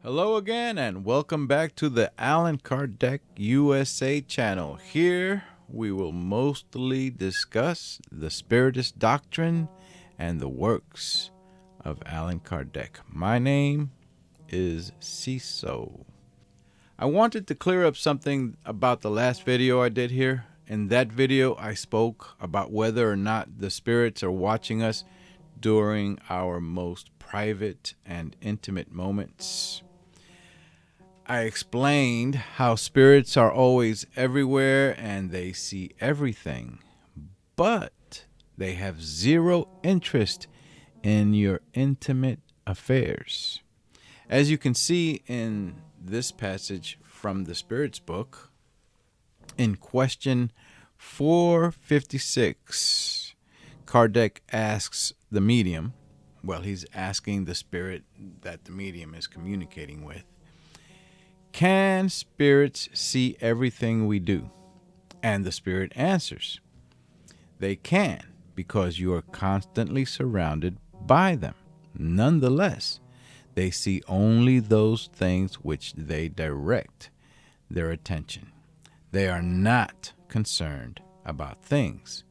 Hello again, and welcome back to the Allan Kardec USA channel. Here we will mostly discuss the Spiritist doctrine and the works of Allan Kardec. My name is Ciso. I wanted to clear up something about the last video I did here. In that video, I spoke about whether or not the spirits are watching us during our most private and intimate moments. I explained how spirits are always everywhere and they see everything, but they have zero interest in your intimate affairs. As you can see in this passage from the Spirit's book, in question 456, Kardec asks the medium, he's asking the spirit that the medium is communicating with, can spirits see everything we do? And the spirit answers, they can, because you are constantly surrounded by them. Nonetheless, they see only those things which they direct their attention. They are not concerned about things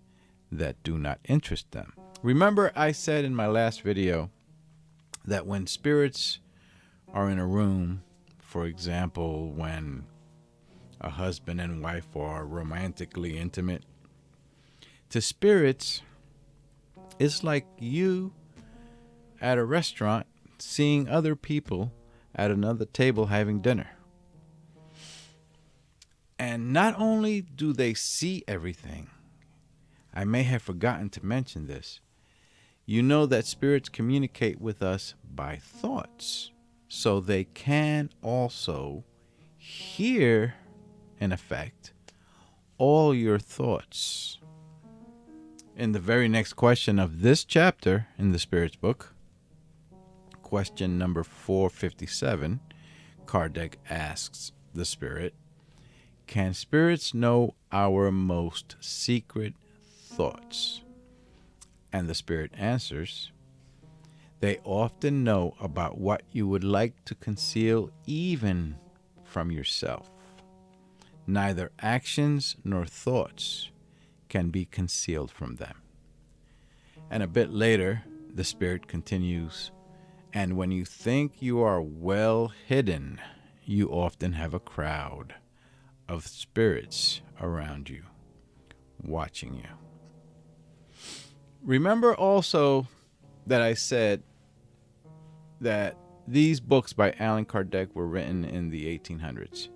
that do not interest them. Remember, I said in my last video that when spirits are in a room, for example, when a husband and wife are romantically intimate, to spirits, it's like you at a restaurant seeing other people at another table having dinner. And not only do they see everything, I may have forgotten to mention this, you know that spirits communicate with us by thoughts. So they can also hear, in effect, all your thoughts. In the very next question of this chapter in the Spirit's book, question number 457, Kardec asks the Spirit, can spirits know our most secret thoughts? And the Spirit answers, they often know about what you would like to conceal even from yourself. Neither actions nor thoughts can be concealed from them. And a bit later, the Spirit continues, and when you think you are well hidden, you often have a crowd of spirits around you, watching you. Remember also that I said that these books by Allan Kardec were written in the 1800s.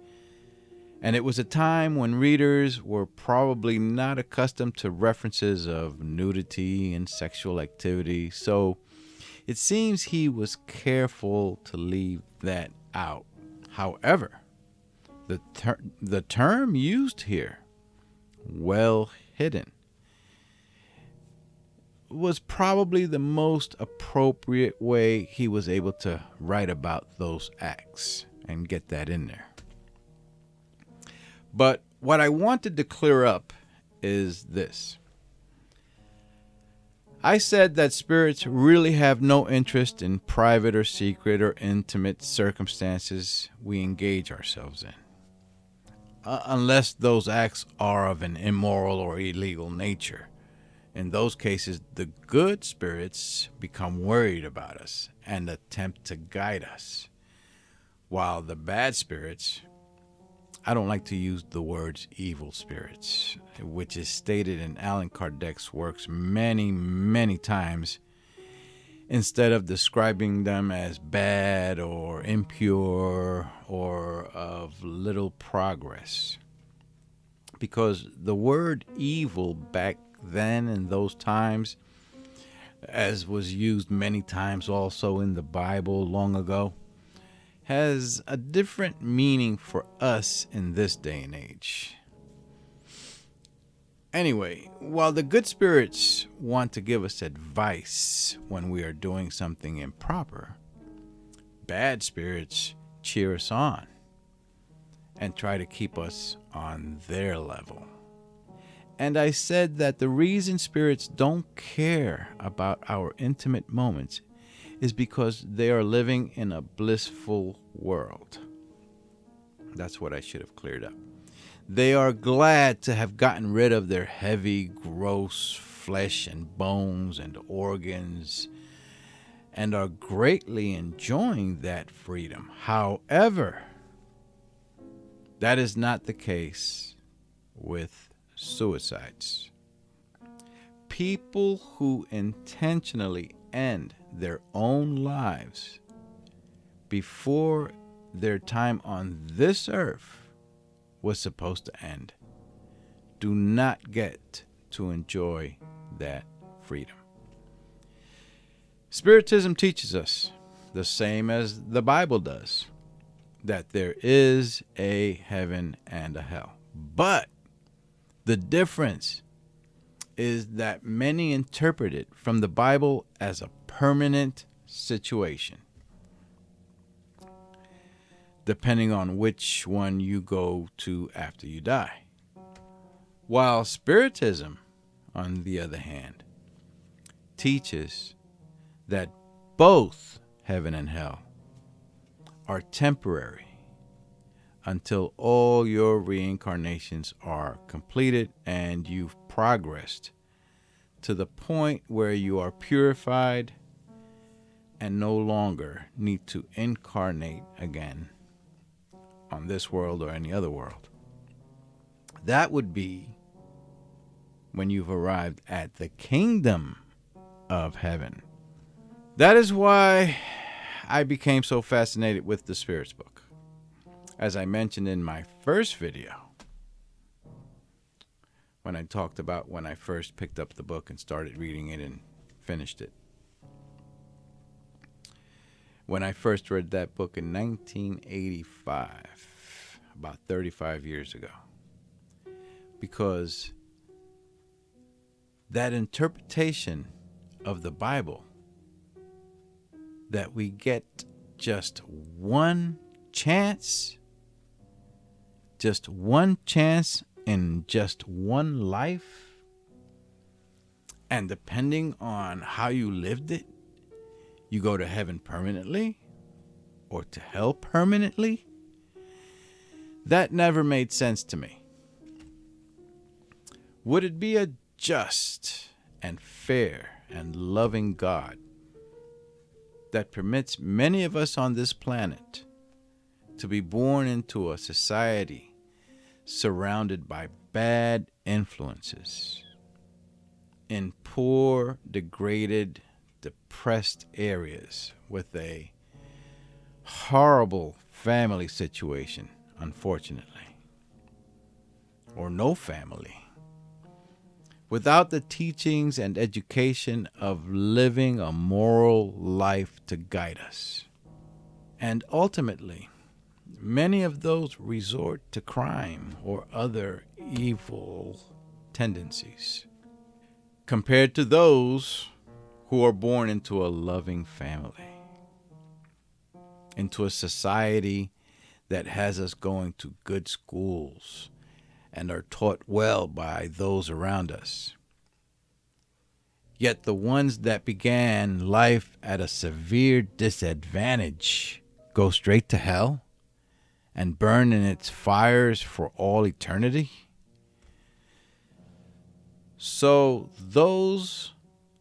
And it was a time when readers were probably not accustomed to references of nudity and sexual activity. So it seems he was careful to leave that out. However, the term used here, well hidden, was probably the most appropriate way he was able to write about those acts and get that in there. But what I wanted to clear up is this. I said that spirits really have no interest in private or secret or intimate circumstances we engage ourselves in, unless those acts are of an immoral or illegal nature. In those cases, the good spirits become worried about us and attempt to guide us, while the bad spirits, I don't like to use the words evil spirits, which is stated in Allan Kardec's works many, many times, instead of describing them as bad or impure or of little progress. Because the word evil back then in those times, as was used many times also in the Bible long ago, has a different meaning for us in this day and age. Anyway, while the good spirits want to give us advice when we are doing something improper, bad spirits cheer us on and try to keep us on their level. And I said that the reason spirits don't care about our intimate moments is because they are living in a blissful world. That's what I should have cleared up. They are glad to have gotten rid of their heavy, gross flesh and bones and organs, and are greatly enjoying that freedom. However, that is not the case with suicides. People who intentionally end their own lives before their time on this earth was supposed to end do not get to enjoy that freedom. Spiritism teaches us, the same as the Bible does, that there is a heaven and a hell. But the difference is that many interpret it from the Bible as a permanent situation, depending on which one you go to after you die. While Spiritism, on the other hand, teaches that both heaven and hell are temporary until all your reincarnations are completed and you've progressed to the point where you are purified and no longer need to incarnate again on this world or any other world. That would be when you've arrived at the kingdom of heaven. That is why I became so fascinated with the Spirits book. As I mentioned in my first video, when I talked about when I first picked up the book and started reading it and finished it. When I first read that book in 1985, about 35 years ago. Because that interpretation of the Bible, that we get just one chance in just one life, and depending on how you lived it, you go to heaven permanently or to hell permanently, that never made sense to me. Would it be a just and fair and loving God that permits many of us on this planet to be born into a society surrounded by bad influences, in poor, degraded, depressed areas with a horrible family situation, unfortunately, or no family, without the teachings and education of living a moral life to guide us? And ultimately, many of those resort to crime or other evil tendencies, compared to those who are born into a loving family, into a society that has us going to good schools and are taught well by those around us. Yet the ones that began life at a severe disadvantage go straight to hell and burn in its fires for all eternity. So those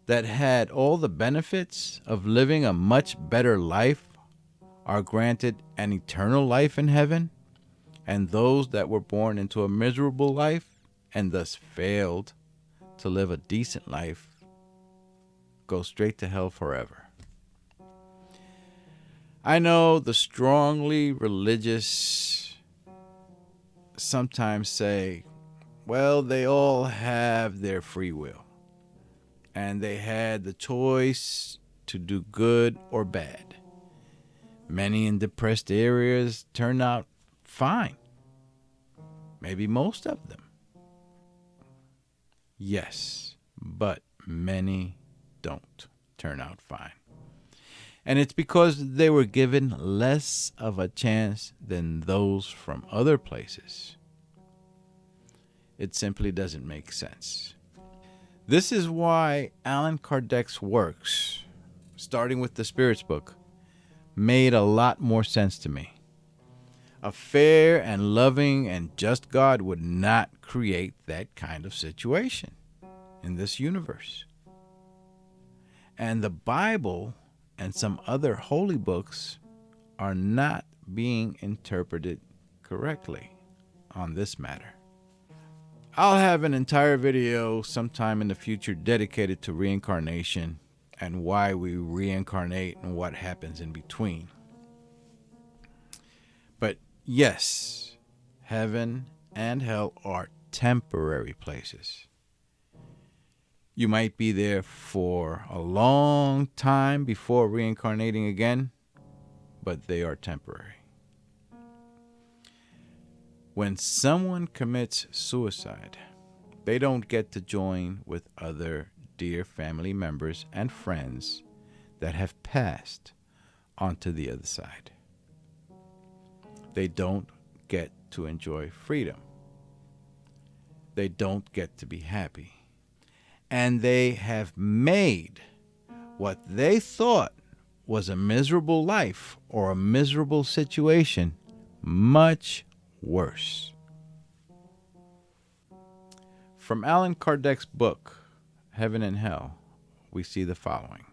that had all the benefits of living a much better life are granted an eternal life in heaven, and those that were born into a miserable life and thus failed to live a decent life go straight to hell forever. I know the strongly religious sometimes say, well, they all have their free will, and they had the choice to do good or bad. Many in depressed areas turn out fine. Maybe most of them. Yes, but many don't turn out fine. And it's because they were given less of a chance than those from other places. It simply doesn't make sense. This is why Allan Kardec's works, starting with the Spirits book, made a lot more sense to me. A fair and loving and just God would not create that kind of situation in this universe. And the Bible and some other holy books are not being interpreted correctly on this matter. I'll have an entire video sometime in the future dedicated to reincarnation and why we reincarnate and what happens in between. But yes, heaven and hell are temporary places. You might be there for a long time before reincarnating again, but they are temporary. When someone commits suicide, they don't get to join with other dear family members and friends that have passed onto the other side. They don't get to enjoy freedom. They don't get to be happy. And they have made what they thought was a miserable life or a miserable situation much worse. From Allan Kardec's book, Heaven and Hell, we see the following.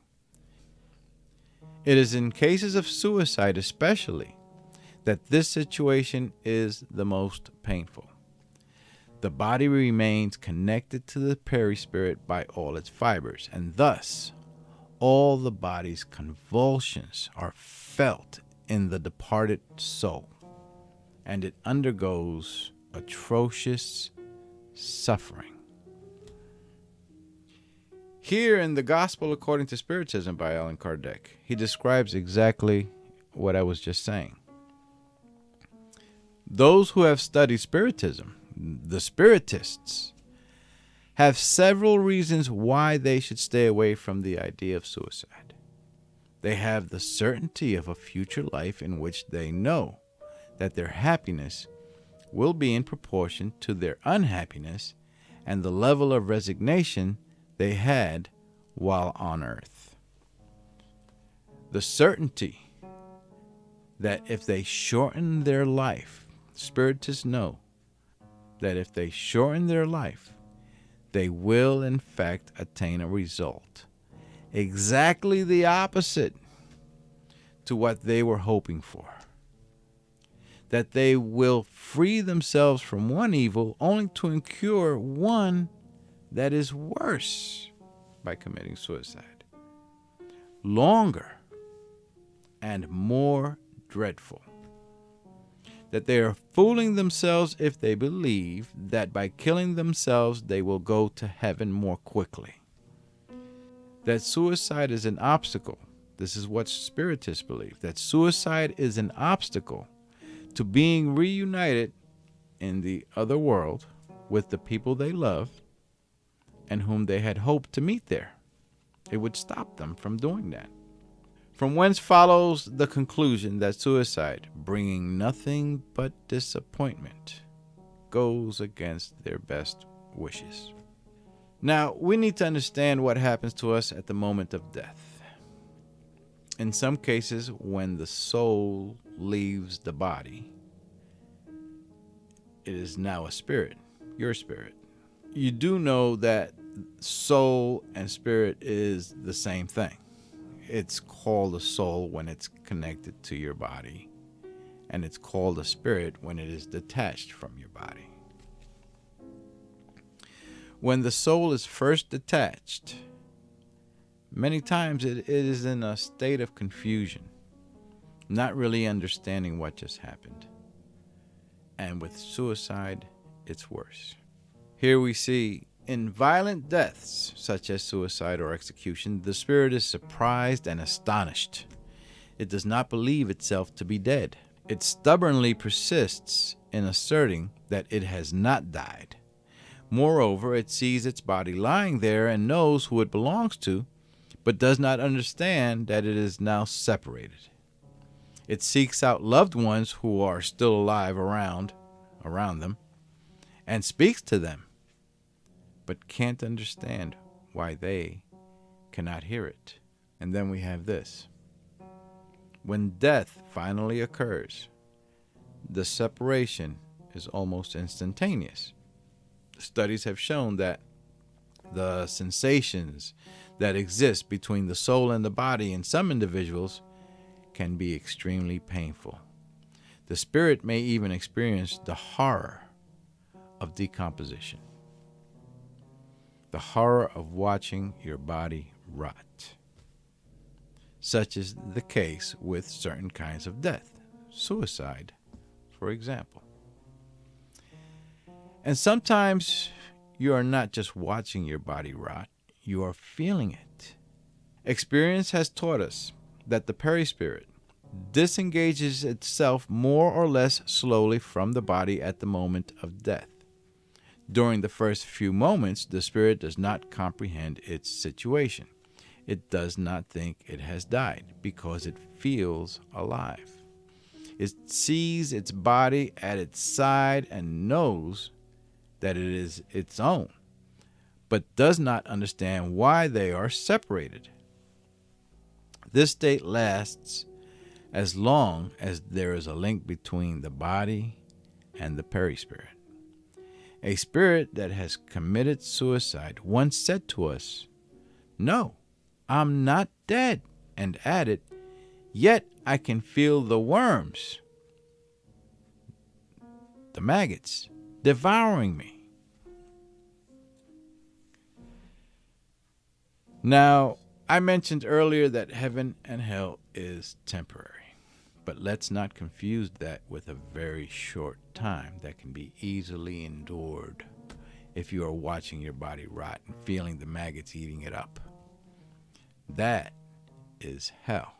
It is in cases of suicide especially that this situation is the most painful. The body remains connected to the perispirit by all its fibers, and thus all the body's convulsions are felt in the departed soul, and it undergoes atrocious suffering. Here in the Gospel According to Spiritism by Allan Kardec, he describes exactly what I was just saying. Those who have studied Spiritism, the Spiritists, have several reasons why they should stay away from the idea of suicide. They have the certainty of a future life in which they know that their happiness will be in proportion to their unhappiness and the level of resignation they had while on earth. The certainty that if they shorten their life, Spiritists know that if they shorten their life, they will in fact attain a result exactly the opposite to what they were hoping for. That they will free themselves from one evil only to incur one that is worse by committing suicide, longer and more dreadful. That they are fooling themselves if they believe that by killing themselves they will go to heaven more quickly. That suicide is an obstacle. This is what Spiritists believe, that suicide is an obstacle to being reunited in the other world with the people they love and whom they had hoped to meet there. It would stop them from doing that. From whence follows the conclusion that suicide, bringing nothing but disappointment, goes against their best wishes. Now, we need to understand what happens to us at the moment of death. In some cases, when the soul leaves the body, it is now a spirit, your spirit. You do know that soul and spirit is the same thing. It's called a soul when it's connected to your body, and it's called a spirit when it is detached from your body. When the soul is first detached, many times it is in a state of confusion, not really understanding what just happened. And with suicide, it's worse. Here we see, in violent deaths, such as suicide or execution, the spirit is surprised and astonished. It does not believe itself to be dead. It stubbornly persists in asserting that it has not died. Moreover, it sees its body lying there and knows who it belongs to, but does not understand that it is now separated. It seeks out loved ones who are still alive around them and speaks to them, but can't understand why they cannot hear it. And then we have this. When death finally occurs, the separation is almost instantaneous. Studies have shown that the sensations that exist between the soul and the body in some individuals can be extremely painful. The spirit may even experience the horror of decomposition, the horror of watching your body rot. Such is the case with certain kinds of death, suicide, for example. And sometimes you are not just watching your body rot, you are feeling it. Experience has taught us that the perispirit disengages itself more or less slowly from the body at the moment of death. During the first few moments, the spirit does not comprehend its situation. It does not think it has died because it feels alive. It sees its body at its side and knows that it is its own, but does not understand why they are separated. This state lasts as long as there is a link between the body and the perispirit. A spirit that has committed suicide once said to us, "No, I'm not dead," and added, "Yet I can feel the worms, the maggots, devouring me." Now, I mentioned earlier that heaven and hell is temporary, but let's not confuse that with a very short time that can be easily endured if you are watching your body rot and feeling the maggots eating it up. That is hell.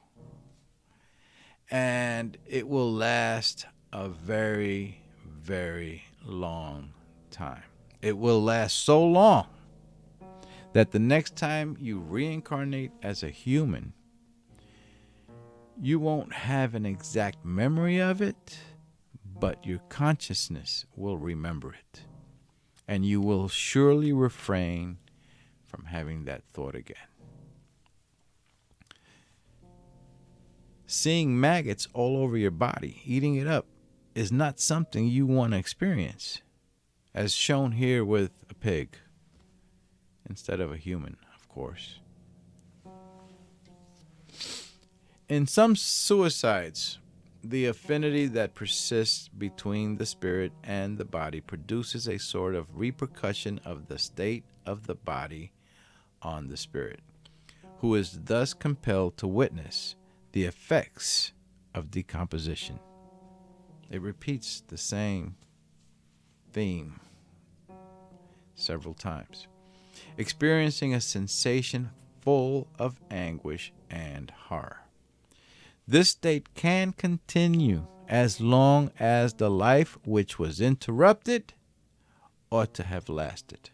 And it will last a very, very long time. It will last so long that the next time you reincarnate as a human, you won't have an exact memory of it, but your consciousness will remember it. And you will surely refrain from having that thought again. Seeing maggots all over your body, eating it up, is not something you want to experience, as shown here with a pig, instead of a human, of course. In some suicides, the affinity that persists between the spirit and the body produces a sort of repercussion of the state of the body on the spirit, who is thus compelled to witness the effects of decomposition. It repeats the same theme several times, experiencing a sensation full of anguish and horror. This state can continue as long as the life which was interrupted ought to have lasted.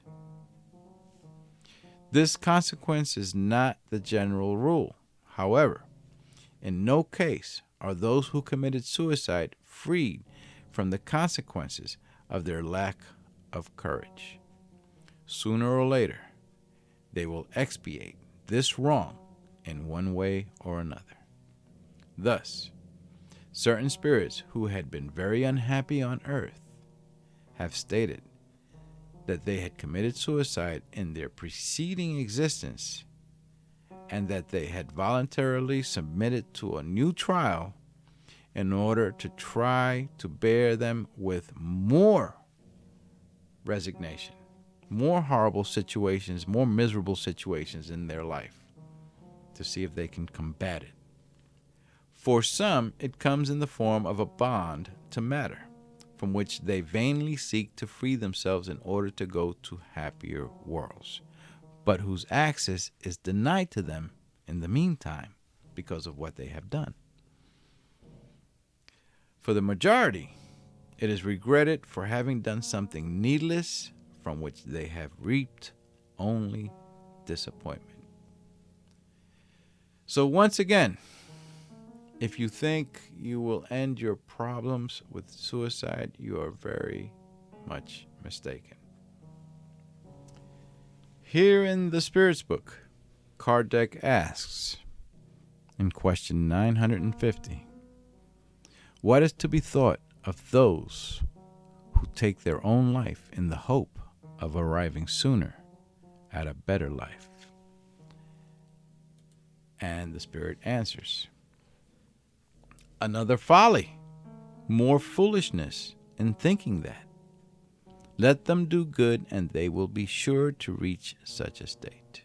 This consequence is not the general rule. However, in no case are those who committed suicide freed from the consequences of their lack of courage. Sooner or later, they will expiate this wrong in one way or another. Thus, certain spirits who had been very unhappy on earth have stated that they had committed suicide in their preceding existence and that they had voluntarily submitted to a new trial in order to try to bear them with more resignation, more horrible situations, more miserable situations in their life, to see if they can combat it. For some, it comes in the form of a bond to matter, from which they vainly seek to free themselves in order to go to happier worlds, but whose access is denied to them in the meantime because of what they have done. For the majority, it is regretted for having done something needless from which they have reaped only disappointment. So once again, if you think you will end your problems with suicide, you are very much mistaken. Here in the Spirits book, Kardec asks, In question 950, what is to be thought of those who take their own life in the hope of arriving sooner at a better life? And the Spirit answers, another folly, more foolishness in thinking that. Let them do good, and they will be sure to reach such a state.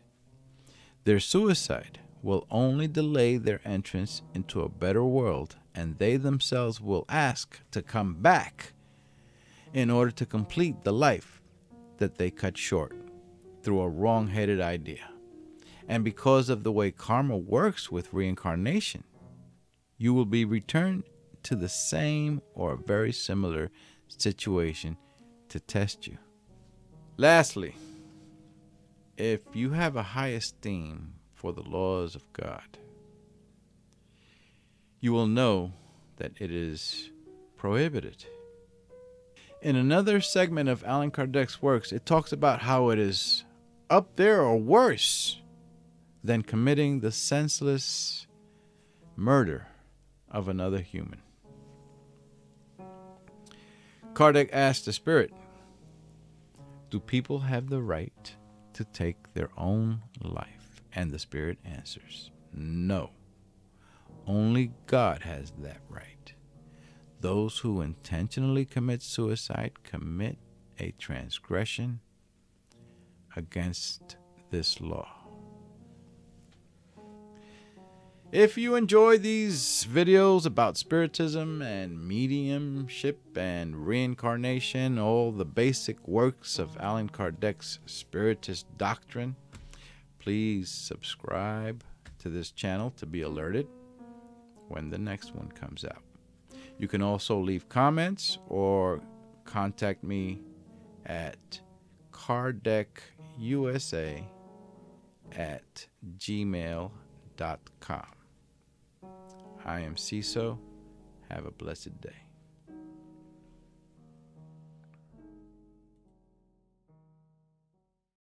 Their suicide will only delay their entrance into a better world, and they themselves will ask to come back in order to complete the life that they cut short through a wrong-headed idea. And because of the way karma works with reincarnation, you will be returned to the same or a very similar situation to test you. Lastly, if you have a high esteem for the laws of God, you will know that it is prohibited. In another segment of Allan Kardec's works, it talks about how it is up there or worse than committing the senseless murder of another human. Kardec asked the Spirit, do people have the right to take their own life? And the Spirit answers, no. Only God has that right. Those who intentionally commit suicide commit a transgression against this law. If you enjoy these videos about Spiritism and mediumship and reincarnation, all the basic works of Allan Kardec's Spiritist doctrine, please subscribe to this channel to be alerted when the next one comes out. You can also leave comments or contact me at kardecusa@gmail.com. I am CISO. Have a blessed day.